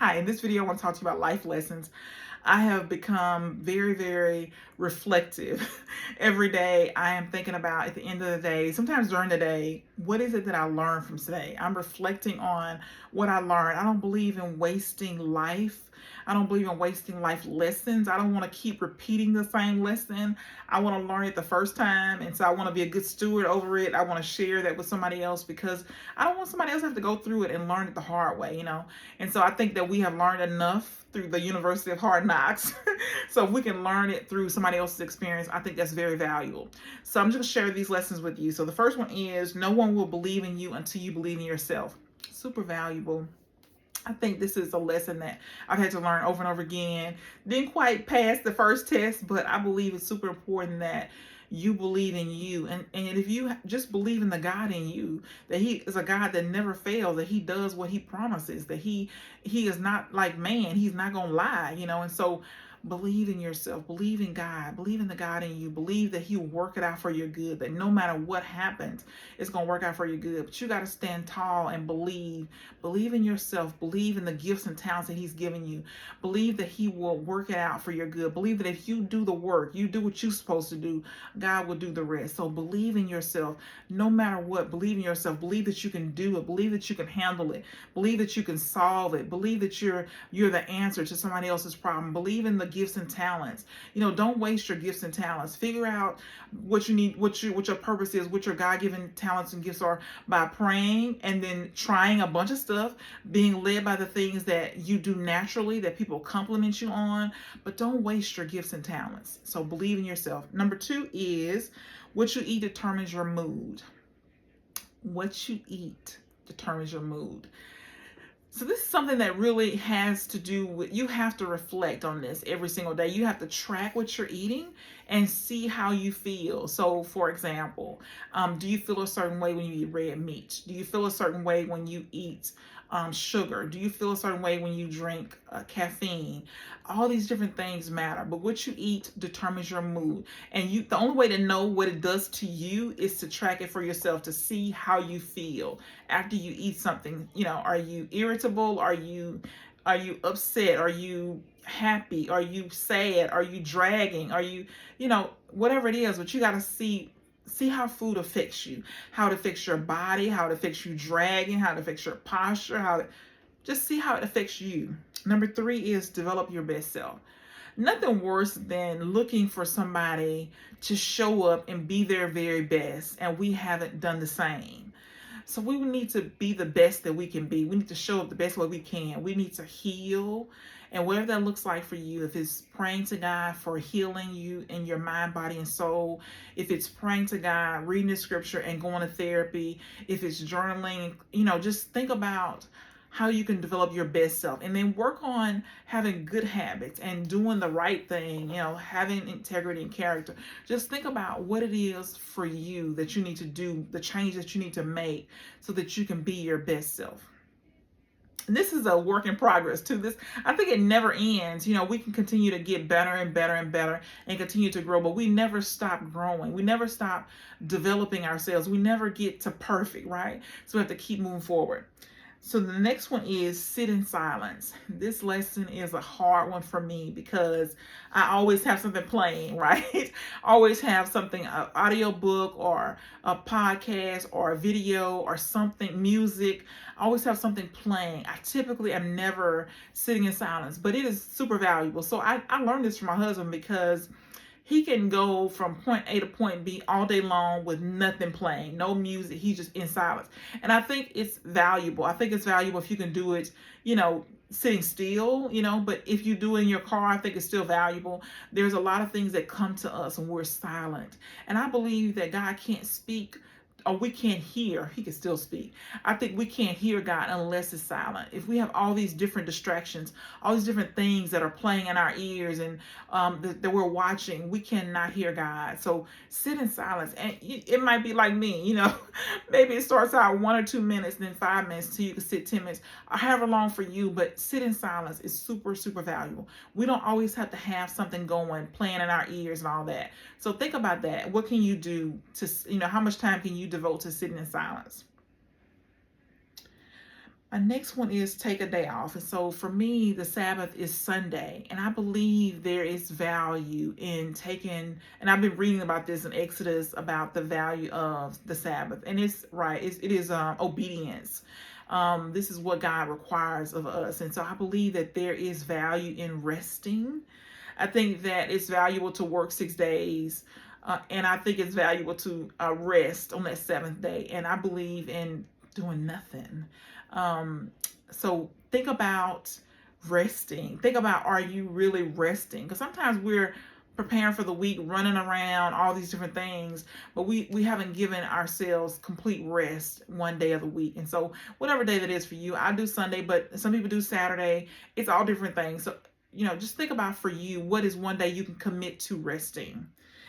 Hi, in this video, I want to talk to you about life lessons. I have become very, very reflective. Every day, I am thinking about at the end of the day, sometimes during the day, what is it that I learned from today? I'm reflecting on what I learned. I don't believe in wasting life. I don't believe in wasting life lessons. I don't want to keep repeating the same lesson. I want to learn it the first time. And so I want to be a good steward over it. I want to share that with somebody else because I don't want somebody else to have to go through it and learn it the hard way. And so I think that we have learned enough through the University of Hard Knocks. So if we can learn it through somebody else's experience, I think that's very valuable. So I'm just going to share these lessons with you. So the first one is no one will believe in you until you believe in yourself. Super valuable. I think this is a lesson that I've had to learn over and over again. Didn't quite pass the first test, but I believe it's super important that you believe in you. And if you just believe in the God in you, that He is a God that never fails, that He does what He promises, that He is not like man, He's not gonna lie. And so believe in yourself, believe in God, believe in the God in you, believe that He will work it out for your good, that no matter what happens, it's gonna work out for your good. But you got to stand tall and believe in yourself, believe in the gifts and talents that He's given you, believe that He will work it out for your good, believe that if you do the work, you do what you're supposed to do, God will do the rest. So believe in yourself no matter what. Believe in yourself, believe that you can do it, believe that you can handle it, believe that you can solve it, believe that you're the answer to somebody else's problem, believe in the gifts and talents. Don't waste your gifts and talents. Figure out what you need, what your purpose is, what your God-given talents and gifts are by praying and then trying a bunch of stuff, being led by the things that you do naturally that people compliment you on, but don't waste your gifts and talents. So believe in yourself. Number 2 is what you eat determines your mood. What you eat determines your mood. So this is something that really has to do with, you have to reflect on this every single day. You have to track what you're eating and see how you feel. So for example, do you feel a certain way when you eat red meat? Do you feel a certain way when you eat sugar? Do you feel a certain way when you drink caffeine? All these different things matter, but what you eat determines your mood. And the only way to know what it does to you is to track it for yourself, to see how you feel after you eat something. Are you irritable? Are you upset? Are you happy? Are you sad? Are you dragging? Are you, whatever it is, but you got to see how food affects you, how it affects your body, how it affects you dragging, how it affects your posture, just see how it affects you. Number 3 is develop your best self. Nothing worse than looking for somebody to show up and be their very best, and we haven't done the same. So we need to be the best that we can be. We need to show up the best way we can. We need to heal. And whatever that looks like for you, if it's praying to God for healing you in your mind, body, and soul, if it's praying to God, reading the scripture and going to therapy, if it's journaling, just think about how you can develop your best self, and then work on having good habits and doing the right thing, having integrity and character. Just think about what it is for you that you need to do, the change that you need to make so that you can be your best self. And this is a work in progress too. I think it never ends. We can continue to get better and better and better and continue to grow, but we never stop growing. We never stop developing ourselves. We never get to perfect, right? So we have to keep moving forward. So the next one is sit in silence. This lesson is a hard one for me because I always have something playing, right? Always have something, an audio book or a podcast or a video or something, music. I always have something playing. I typically am never sitting in silence, but it is super valuable. So I learned this from my husband because he can go from point A to point B all day long with nothing playing, no music. He's just in silence. And I think it's valuable. I think it's valuable if you can do it, sitting still, but if you do it in your car, I think it's still valuable. There's a lot of things that come to us when we're silent. And I believe that God can't speak, or we can't hear. He can still speak. I think we can't hear God unless it's silent. If we have all these different distractions, all these different things that are playing in our ears and that we're watching, we cannot hear God. So sit in silence. And it might be like me, maybe it starts out 1 or 2 minutes, then 5 minutes till you can sit 10 minutes, or however long for you, but sit in silence is super, super valuable. We don't always have to have something going, playing in our ears and all that. So think about that. What can you do to, how much time can you devote to sitting in silence? Next one is take a day off. And so for me, the Sabbath is Sunday. And I believe there is value in taking, and I've been reading about this in Exodus about the value of the Sabbath. And it's right, it is obedience. This is what God requires of us. And so I believe that there is value in resting. I think that it's valuable to work 6 days. And I think it's valuable to rest on that seventh day. And I believe in doing nothing. Um, so think about resting. Think about, are you really resting? Because sometimes we're preparing for the week, running around, all these different things, but we haven't given ourselves complete rest one day of the week. And so whatever day that is for you, I do Sunday, but some people do Saturday. It's all different things. So just think about for you, what is one day you can commit to resting?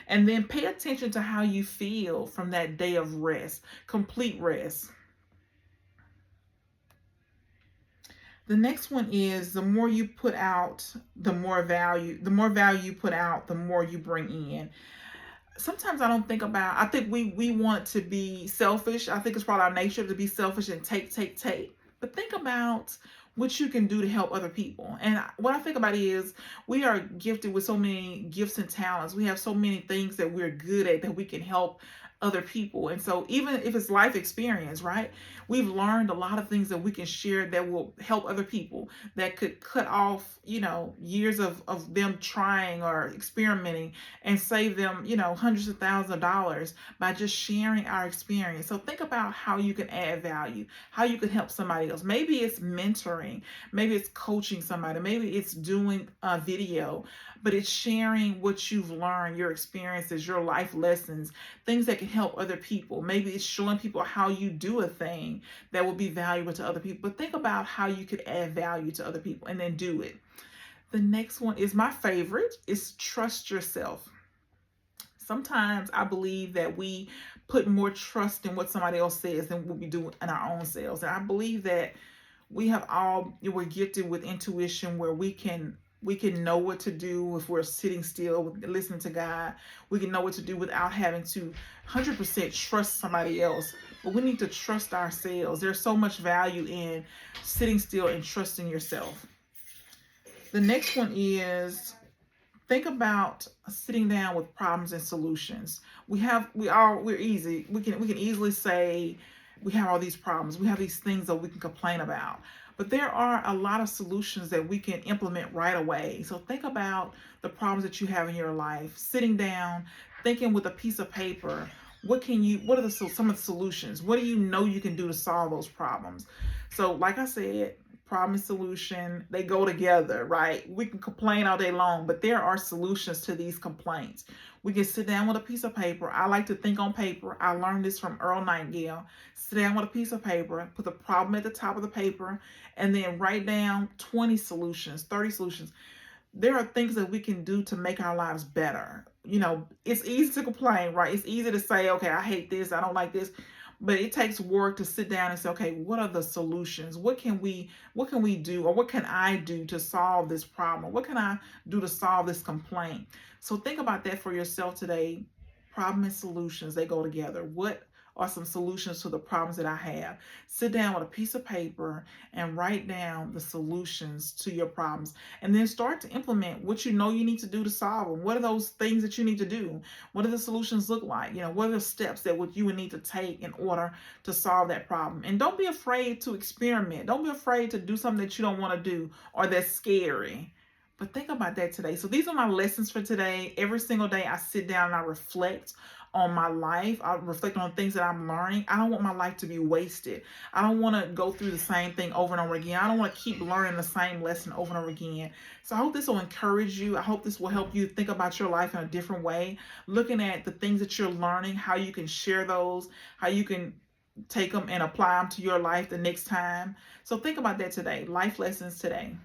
And then pay attention to how you feel from that day of rest, complete rest. The next one is the more you put out, the more value you put out, the more you bring in. Sometimes I think we want to be selfish. I think it's part of our nature to be selfish and take. But think about what you can do to help other people. And what I think about is we are gifted with so many gifts and talents. We have so many things that we're good at that we can help other people. And so even if it's life experience, right? We've learned a lot of things that we can share that will help other people, that could cut off, years of them trying or experimenting, and save them, hundreds of thousands of dollars by just sharing our experience. So think about how you can add value, how you can help somebody else. Maybe it's mentoring, maybe it's coaching somebody, maybe it's doing a video, but it's sharing what you've learned, your experiences, your life lessons, things that can help other people. Maybe it's showing people how you do a thing that will be valuable to other people. But think about how you could add value to other people and then do it. The next one is my favorite, is trust yourself. Sometimes I believe that we put more trust in what somebody else says than what we do in our own selves. And I believe that we're gifted with intuition where we can know what to do if we're sitting still, listening to God. We can know what to do without having to 100% trust somebody else. But we need to trust ourselves. There's so much value in sitting still and trusting yourself. The next one is think about sitting down with problems and solutions. We're easy. We can easily say we have all these problems. We have these things that we can complain about. But there are a lot of solutions that we can implement right away. So think about the problems that you have in your life. Sitting down, thinking with a piece of paper, what are some of the solutions? What do you know you can do to solve those problems? So like I said, problem and solution, they go together, right? We can complain all day long, but there are solutions to these complaints. We can sit down with a piece of paper. I like to think on paper. I learned this from Earl Nightingale. Sit down with a piece of paper, put the problem at the top of the paper, and then write down 20 solutions, 30 solutions. There are things that we can do to make our lives better. It's easy to complain, right? It's easy to say, okay, I hate this, I don't like this. But it takes work to sit down and say, okay, what are the solutions? What can we do, or what can I do to solve this problem? What can I do to solve this complaint? So think about that for yourself today. Problem and solutions, they go together. What are some solutions to the problems that I have? Sit down with a piece of paper and write down the solutions to your problems, and then start to implement what you know you need to do to solve them. What are those things that you need to do? What do the solutions look like? What are the steps that you would need to take in order to solve that problem? And don't be afraid to experiment. Don't be afraid to do something that you don't want to do or that's scary. But think about that today. So these are my lessons for today. Every single day I sit down and I reflect on my life. I reflect on things that I'm learning. I don't want my life to be wasted. I don't want to go through the same thing over and over again. I don't want to keep learning the same lesson over and over again. So I hope this will encourage you. I hope this will help you think about your life in a different way, looking at the things that you're learning, how you can share those, how you can take them and apply them to your life the next time. So think about that today. Life lessons today.